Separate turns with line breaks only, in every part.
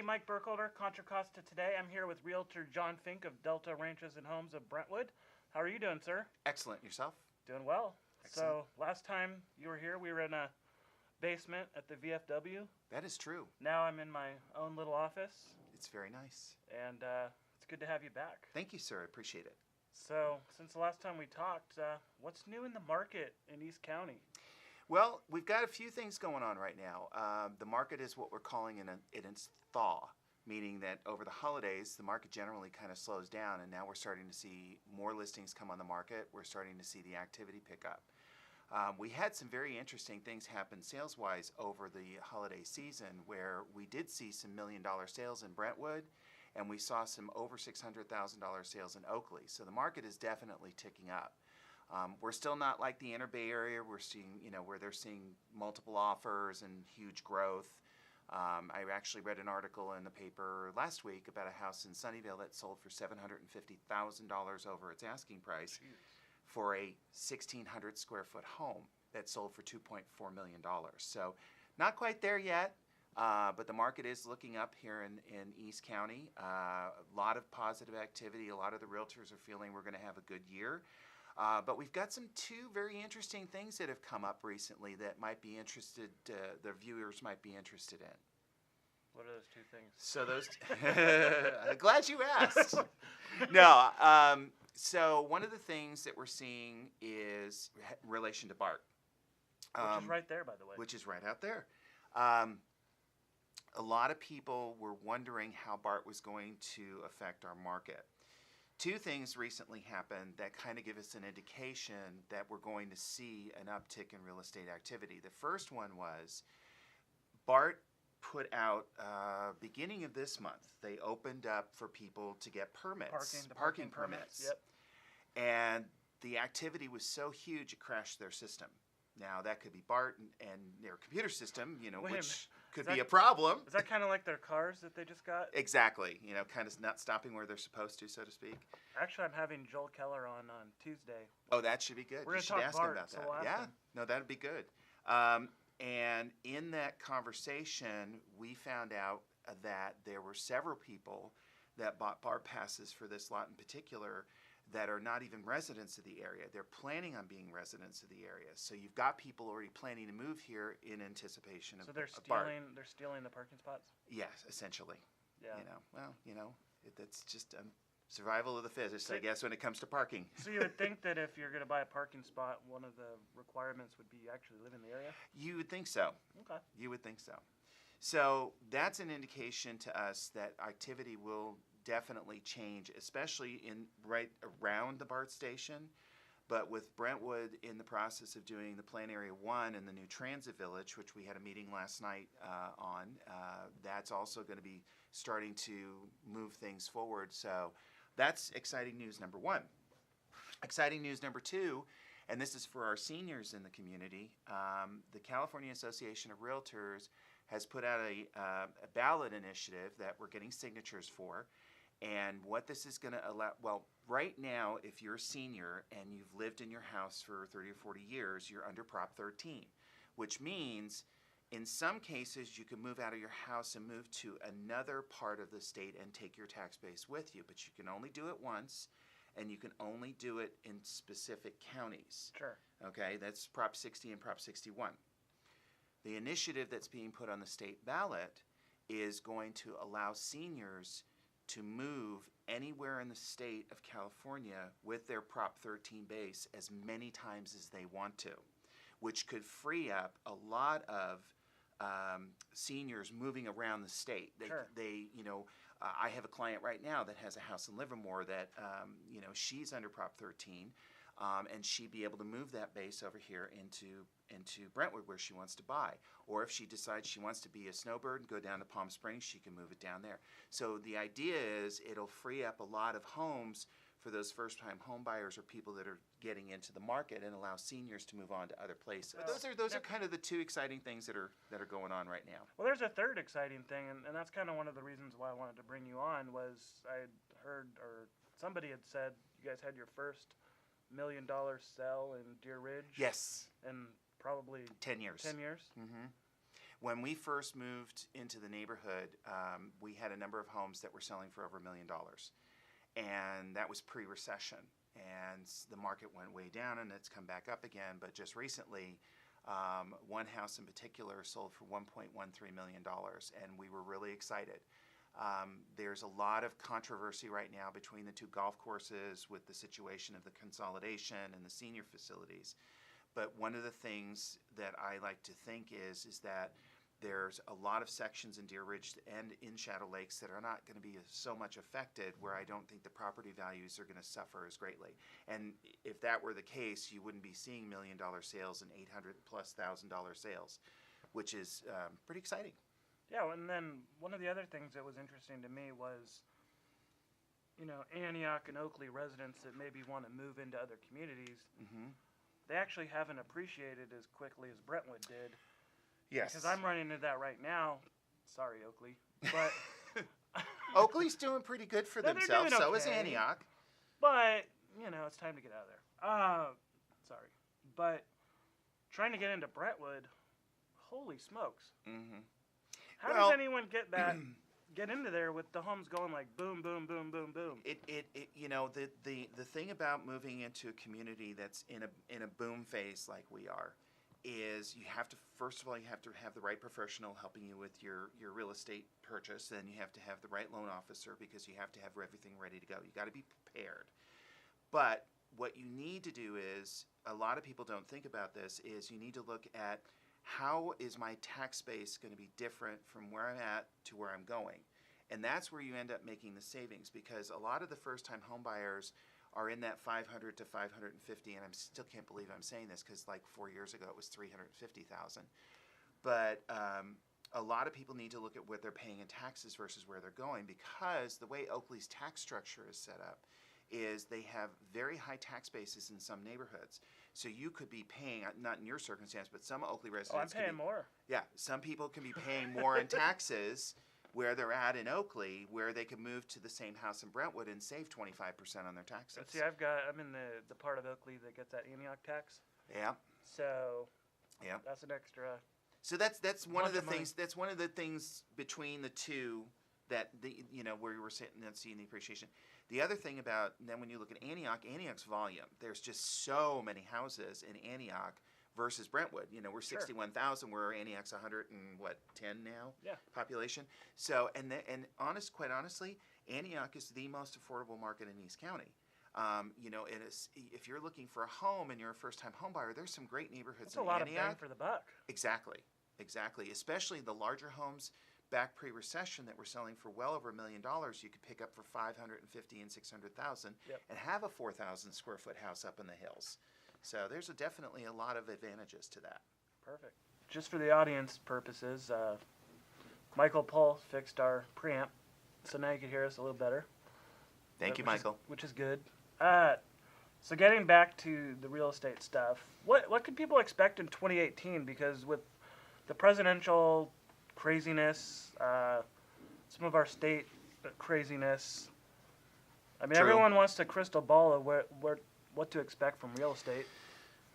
everybody. Mike Burkholder, Contra Costa today. I'm here with Realtor John Fink of Delta Ranches and Homes of Brentwood. How are you doing, sir?
Excellent. Yourself?
Doing well.
Excellent.
So last time you were here, we were in a basement at the VFW.
That is true.
Now I'm in my own little office.
It's very nice.
And it's good to have you back.
Thank you, sir. I appreciate it.
So since the last time we talked, what's new in the market in East County?
Well, we've got a few things going on right now. The market is what we're calling in its thaw, meaning that over the holidays, the market generally kind of slows down, and now we're starting to see more listings come on the market. We're starting to see the activity pick up. We had some very interesting things happen sales-wise over the holiday season, where we did see some $1 million sales in Brentwood, and we saw some over $600,000 sales in Oakley. So the market is definitely ticking up. We're still not like the Inner Bay Area. We're seeing, where they're seeing multiple offers and huge growth. I actually read an article in the paper last week about a house in Sunnyvale that sold for $750,000 over its asking price.
Jeez.
For a 1,600 square foot home that sold for $2.4 million. So not quite there yet, but the market is looking up here in East County. A lot of positive activity. A lot of the realtors are feeling we're going to have a good year. But we've got two very interesting things that have come up recently that might be interested, the viewers might be interested in.
What are those two things?
So I'm glad you asked. No, so one of the things that we're seeing is relation to BART.
Which is right there, by the way.
Which is right out there. A lot of people were wondering how BART was going to affect our market. Two things recently happened that kind of give us an indication that we're going to see an uptick in real estate activity. The first one was BART put out, beginning of this month, they opened up for people to get permits, parking permits.
Yep.
And the activity was so huge it crashed their system. Now that could be BART and their computer system, which could be a problem.
Is that kind of like their cars that they just got?
Exactly. Kind of not stopping where they're supposed to, so to speak.
Actually, I'm having Joel Keller on Tuesday.
Oh, that should be good.
We're
You
going to
should
talk
ask
BART,
him about
so
that.
we'll ask
Yeah,
him.
no, that'd be good. And in that conversation, we found out that there were several people that bought BART passes for this lot in particular that are not even residents of the area. They're planning on being residents of the area. So you've got people already planning to move here in anticipation of
So they're
BART.
stealing the parking spots?
Yes, essentially.
Yeah.
That's just survival of the fittest, I guess, when it comes to parking.
So you would think that if you're going to buy a parking spot, one of the requirements would be you actually live in the area?
You would think so.
Okay.
You would think so. So that's an indication to us that activity will definitely change, especially in right around the BART station. But with Brentwood in the process of doing the Plan Area 1 and the new Transit Village, which we had a meeting last night on, that's also going to be starting to move things forward. So that's exciting news number one. Exciting news number two, and this is for our seniors in the community, the California Association of Realtors has put out a ballot initiative that we're getting signatures for. And what this is going to allow, well, right now, if you're a senior and you've lived in your house for 30 or 40 years, you're under Prop 13, which means in some cases you can move out of your house and move to another part of the state and take your tax base with you. But you can only do it once, and you can only do it in specific counties.
Sure.
Okay, that's Prop 60 and Prop 61. The initiative that's being put on the state ballot is going to allow seniors to move anywhere in the state of California with their Prop 13 base as many times as they want to, which could free up a lot of seniors moving around the state.
Sure.
I have a client right now that has a house in Livermore that, she's under Prop 13, and she'd be able to move that base over here into Brentwood where she wants to buy. Or if she decides she wants to be a snowbird and go down to Palm Springs, she can move it down there. So the idea is it'll free up a lot of homes for those first-time home buyers or people that are getting into the market and allow seniors to move on to other places. Those are kind of the two exciting things that are going on right now.
Well, there's a third exciting thing, and that's kind of one of the reasons why I wanted to bring you on was I had heard, or somebody had said, you guys had your first $1 million sell in Deer Ridge.
Yes.
In probably
10 years.
10 years.
Mm-hmm. When we first moved into the neighborhood, we had a number of homes that were selling for over $1 million. And that was pre-recession. And the market went way down, and it's come back up again. But just recently, one house in particular sold for $1.13 million, and we were really excited. There's a lot of controversy right now between the two golf courses with the situation of the consolidation and the senior facilities. But one of the things that I like to think is that there's a lot of sections in Deer Ridge and in Shadow Lakes that are not going to be so much affected, where I don't think the property values are going to suffer as greatly. And if that were the case, you wouldn't be seeing $1 million sales and $800,000+ sales, which is pretty exciting.
Yeah, and then one of the other things that was interesting to me was, Antioch and Oakley residents that maybe want to move into other communities, they actually haven't appreciated as quickly as Brentwood did.
Yes.
Because I'm running into that right now. Sorry, Oakley. But
Oakley's doing pretty good for themselves.
Doing
So is
okay.
Antioch.
But, it's time to get out of there. Sorry. But trying to get into Brentwood, holy smokes. How does anyone get into there with the homes going like boom, boom, boom, boom, boom?
The thing about moving into a community that's in a boom phase like we are is you have to, first of all, you have to have the right professional helping you with your real estate purchase. Then you have to have the right loan officer, because you have to have everything ready to go. You got to be prepared. But what you need to do is, a lot of people don't think about this, is you need to look at how is my tax base going to be different from where I'm at to where I'm going. And that's where you end up making the savings, because a lot of the first-time home buyers are in that 500 to 550, and I still can't believe I'm saying this, because like 4 years ago it was 350,000. But a lot of people need to look at what they're paying in taxes versus where they're going, because the way Oakley's tax structure is set up is they have very high tax bases in some neighborhoods. So you could be paying, not in your circumstance, but some Oakley residents.
I'm paying more.
Yeah, some people can be paying more in taxes where they're at in Oakley, where they could move to the same house in Brentwood and save 25% on their taxes.
See, I'm in the part of Oakley that gets that Antioch tax.
Yeah.
So
yeah,
that's an extra.
So that's one of the
money.
things. That's one of the things between the two that where you were sitting and seeing the appreciation. The other thing about then when you look at Antioch's volume, there's just so many houses in Antioch versus Brentwood. We're 61,000, where Antioch's 110 now.
Yeah.
Population. So quite honestly, Antioch is the most affordable market in East County. It is, if you're looking for a home and you're a first-time home buyer, there's some great neighborhoods in Antioch.
That's a lot of bang for the buck.
Exactly. Especially the larger homes back pre-recession that were selling for well over $1 million, you could pick up for $550,000 and $600,000, and have a 4,000 square foot house up in the hills. So there's definitely a lot of advantages to that.
Perfect. Just for the audience purposes, Michael Paul fixed our preamp, so now you can hear us a little better.
Thank you, Michael.
Which is good. So getting back to the real estate stuff, what could people expect in 2018? Because with the presidential craziness, some of our state craziness, I mean,
True.
Everyone wants to crystal ball of what to expect from real estate.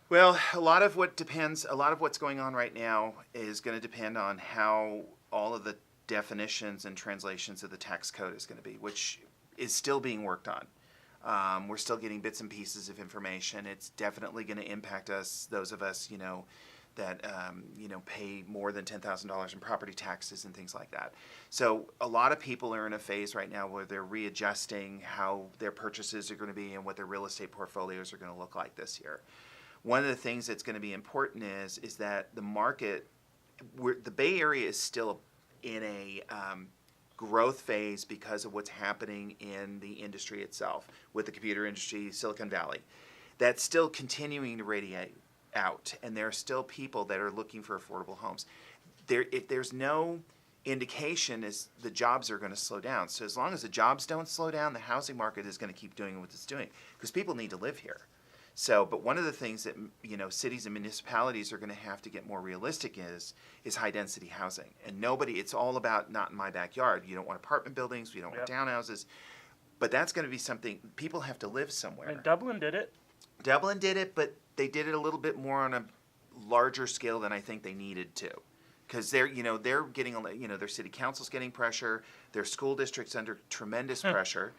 Well, a lot of what's going on right now is going to depend on how all of the definitions and translations of the tax code is going to be, which is still being worked on. We're still getting bits and pieces of information. It's definitely going to impact us, those of us, that pay more than $10,000 in property taxes and things like that. So a lot of people are in a phase right now where they're readjusting how their purchases are going to be and what their real estate portfolios are going to look like this year. One of the things that's going to be important is that the market, the Bay Area is still in a growth phase because of what's happening in the industry itself, with the computer industry, Silicon Valley. That's still continuing to radiate out, and there are still people that are looking for affordable homes. If there's no indication, is the jobs are going to slow down. So as long as the jobs don't slow down, the housing market is going to keep doing what it's doing, because people need to live here. So, but one of the things that cities and municipalities are going to have to get more realistic is high density housing. And it's all about not in my backyard. You don't want apartment buildings, we don't want townhouses, but that's going to be something, people have to live somewhere.
And Dublin did it.
Dublin did it, but they did it a little bit more on a larger scale than I think they needed to. because they're getting their city council's getting pressure, their school district's under tremendous pressure.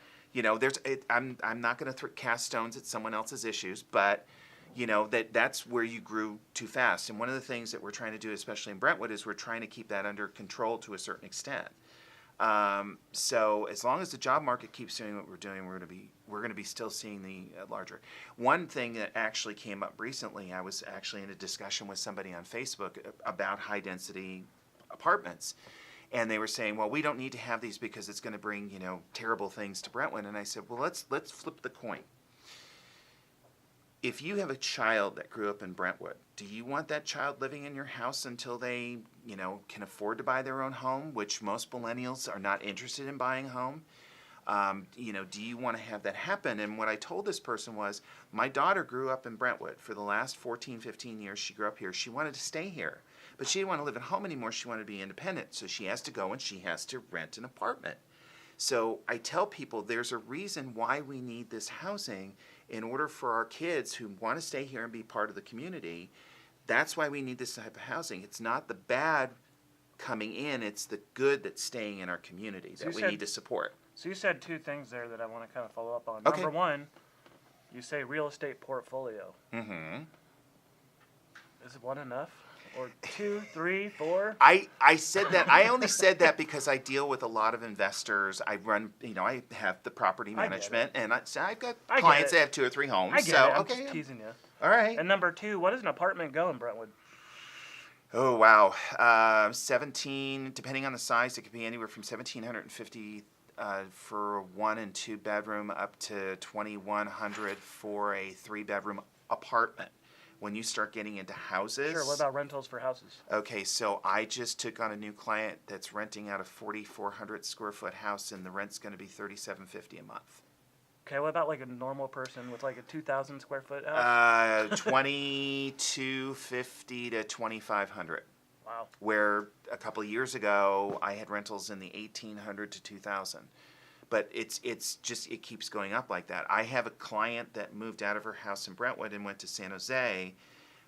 I'm not going to cast stones at someone else's issues, but that's where you grew too fast. And one of the things that we're trying to do, especially in Brentwood, is we're trying to keep that under control to a certain extent. So as long as the job market keeps doing what we're doing, we're going to be still seeing the larger. One thing that actually came up recently, I was actually in a discussion with somebody on Facebook about high density apartments, and they were saying, well, we don't need to have these because it's going to bring terrible things to Brentwood. And I said, well, let's flip the coin. If you have a child that grew up in Brentwood, do you want that child living in your house until they, can afford to buy their own home, which most millennials are not interested in buying a home? Do you want to have that happen? And what I told this person was, my daughter grew up in Brentwood. For the last 14, 15 years, she grew up here. She wanted to stay here, but she didn't want to live at home anymore. She wanted to be independent. So she has to go and she has to rent an apartment. So I tell people there's a reason why we need this housing in order for our kids who want to stay here and be part of the community. That's why we need this type of housing. It's not the bad coming in, it's the good that's staying in our community that we need to support.
So you said two things there that I want to kind of follow up on.
Okay.
Number one, you say real estate portfolio.
Mm-hmm.
Is one enough? Or 2, 3, 4?
I said that. I only said that because I deal with a lot of investors. I run, I have the property management, and I've got clients that have 2 or 3 homes.
I get it. I'm just teasing you.
All right.
And number 2, what does an apartment go in Brentwood?
Oh, wow. 17, depending on the size, it could be anywhere from $1,750 for a 1 and 2 bedroom up to $2,100 for a 3-bedroom apartment. When you start getting into houses.
Sure, what about rentals for houses?
Okay, so I just took on a new client that's renting out a 4,400 square foot house, and the rent's going to be $3,750 a month.
Okay, what about like a normal person with like a 2,000 square foot house?
$2,250 to $2,500.
Wow.
Where a couple of years ago I had rentals in the $1,800 to $2,000. But it keeps going up like that. I have a client that moved out of her house in Brentwood and went to San Jose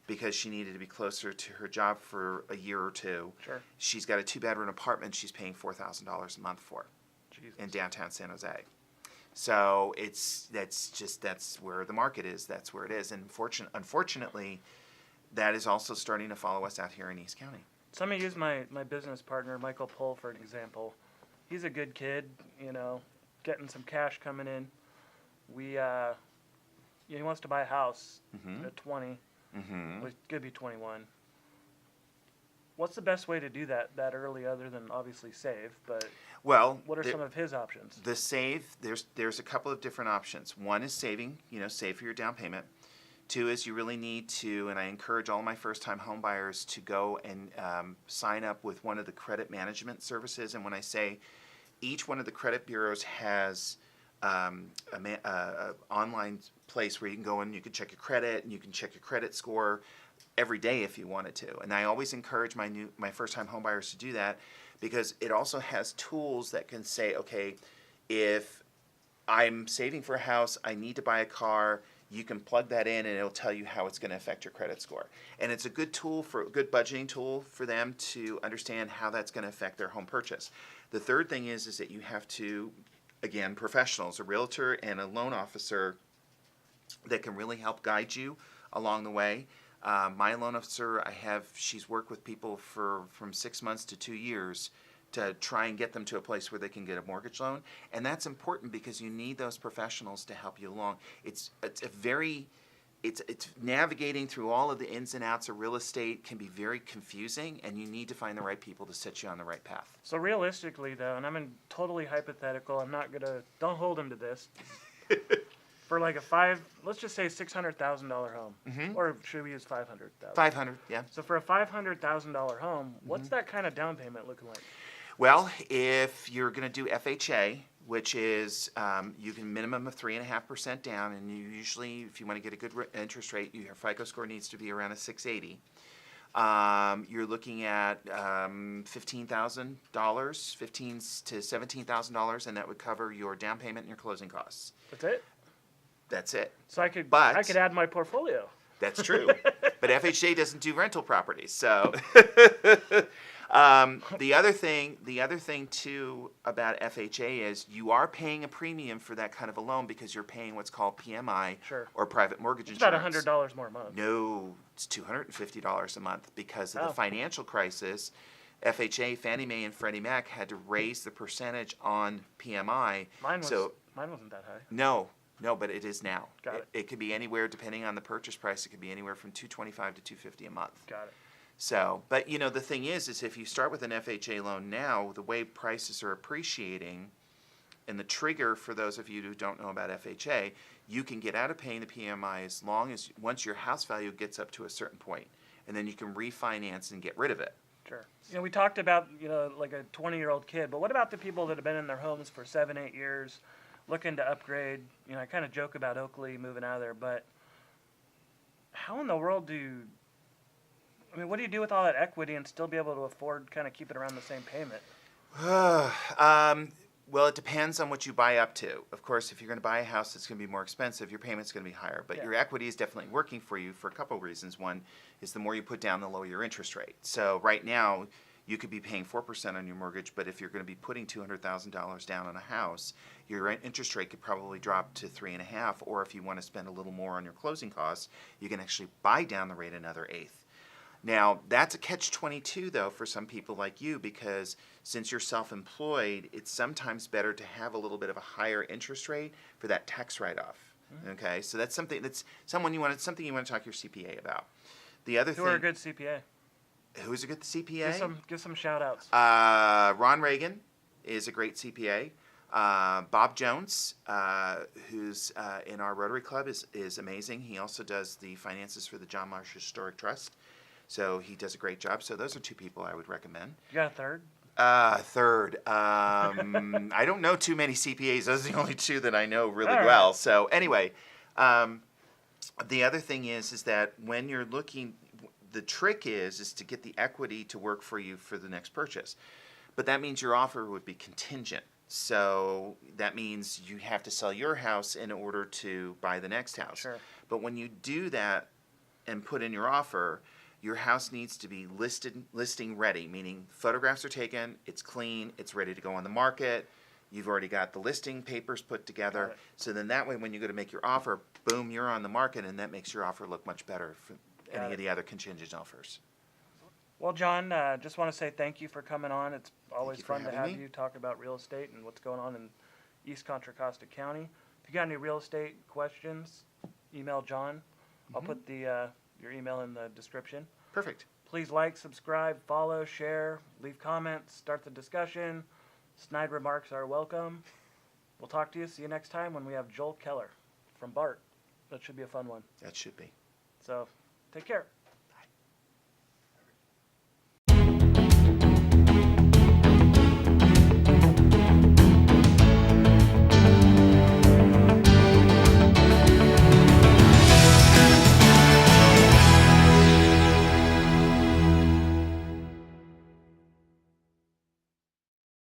because she needed to be closer to her job for a year or 2.
Sure.
She's got a 2-bedroom apartment she's paying $4,000 a month for.
Jesus.
In downtown San Jose. So that's where the market is. That's where it is. And unfortunately, that is also starting to follow us out here in East County.
So I'm going to use my business partner, Michael Pohl, for an example. He's a good kid, getting some cash coming in. He wants to buy a house at 20.
Mm-hmm.
It could be 21. What's the best way to do that early, other than obviously save? But what are some of his options?
The save, there's a couple of different options. One is saving, save for your down payment. 2 is you really need to, and I encourage all my first-time home buyers to go and sign up with one of the credit management services. And when I say each one of the credit bureaus has an online place where you can go and you can check your credit and you can check your credit score every day if you wanted to. And I always encourage my first-time home buyers to do that, because it also has tools that can say, okay, if I'm saving for a house, I need to buy a car, you can plug that in and it'll tell you how it's going to affect your credit score. And it's a good good budgeting tool for them to understand how that's going to affect their home purchase. The third thing is that you have to, again, professionals, a realtor and a loan officer that can really help guide you along the way. My loan officer, she's worked with people from 6 months to 2 years to try and get them to a place where they can get a mortgage loan. And that's important because you need those professionals to help you along. It's navigating through all of the ins and outs of real estate can be very confusing, and you need to find the right people to set you on the right path.
So realistically, though, and I'm totally hypothetical, don't hold him to this. For like let's just say $600,000 home, or should we use $500,000?
$500,000, yeah.
So for a $500,000 home, what's that kind of down payment looking like?
Well, if you're going to do FHA, which is you can minimum of 3.5% down, and you usually, if you want to get a good interest rate, your FICO score needs to be around a 680. You're looking at $15,000, $15,000 to $17,000, and that would cover your down payment and your closing costs.
That's it.
That's it.
So I could add my portfolio.
That's true. But FHA doesn't do rental properties. So the other thing too about FHA is you are paying a premium for that kind of a loan because you're paying what's called PMI
Sure.
or private mortgage
It's
insurance.
about $100 more a month.
No, it's $250 a month because of
Oh.
the financial crisis. FHA, Fannie Mae, and Freddie Mac had to raise the percentage on PMI.
Mine
So
wasn't that high.
no, but it is now.
Got it.
It could be anywhere, depending on the purchase price. It could be anywhere from $225 to $250 a month.
Got it.
So, but the thing is if you start with an FHA loan now, the way prices are appreciating, and the trigger for those of you who don't know about FHA, you can get out of paying the PMI as long as once your house value gets up to a certain point, and then you can refinance and get rid of it.
Sure. We talked about, like a 20-year-old kid, but what about the people that have been in their homes for 7, 8 years, looking to upgrade? I kind of joke about Oakley moving out of there, but how in the world what do you do with all that equity and still be able to afford kind of keep it around the same payment?
Well, it depends on what you buy up to. Of course, if you're going to buy a house that's going to be more expensive, your payment's going to be higher. But
Yeah.
your equity is definitely working for you for a couple of reasons. One is the more you put down, the lower your interest rate. So right now, you could be paying 4% on your mortgage, but if you're going to be putting $200,000 down on a house, your interest rate could probably drop to 3.5%. Or if you want to spend a little more on your closing costs, you can actually buy down the rate another eighth. Now, that's a catch-22, though, for some people like you, because since you're self-employed, it's sometimes better to have a little bit of a higher interest rate for that tax write-off. Mm-hmm. Okay, so that's something something you want to talk to your CPA about. The other thing.
Who are a good CPA?
Who's a good CPA?
Give some shout-outs.
Ron Reagan is a great CPA. Bob Jones, who's in our Rotary Club, is amazing. He also does the finances for the John Marsh Historic Trust. So he does a great job. So those are two people I would recommend.
You got a third?
Third. I don't know too many CPAs. Those are the only two that I know really
All
well.
right.
So anyway, the other thing is that when you're looking, the trick is to get the equity to work for you for the next purchase. But that means your offer would be contingent. So that means you have to sell your house in order to buy the next house.
Sure.
But when you do that and put in your offer, your house needs to be listing ready, meaning photographs are taken, it's clean, it's ready to go on the market, you've already got the listing papers put together. So then that way when you go to make your offer, boom, you're on the market, and that makes your offer look much better for any of the other contingent offers.
Well, John, just want to say thank you for coming on. It's always fun to
having
have
me.
you talk about real estate and what's going on in East Contra Costa County. If you got any real estate questions, email John. I'll put your email in the description.
Perfect.
Please like, subscribe, follow, share, leave comments, start the discussion. Snide remarks are welcome. We'll talk to you. See you next time when we have Joel Keller from BART. That should be a fun one.
That should be.
So, take care.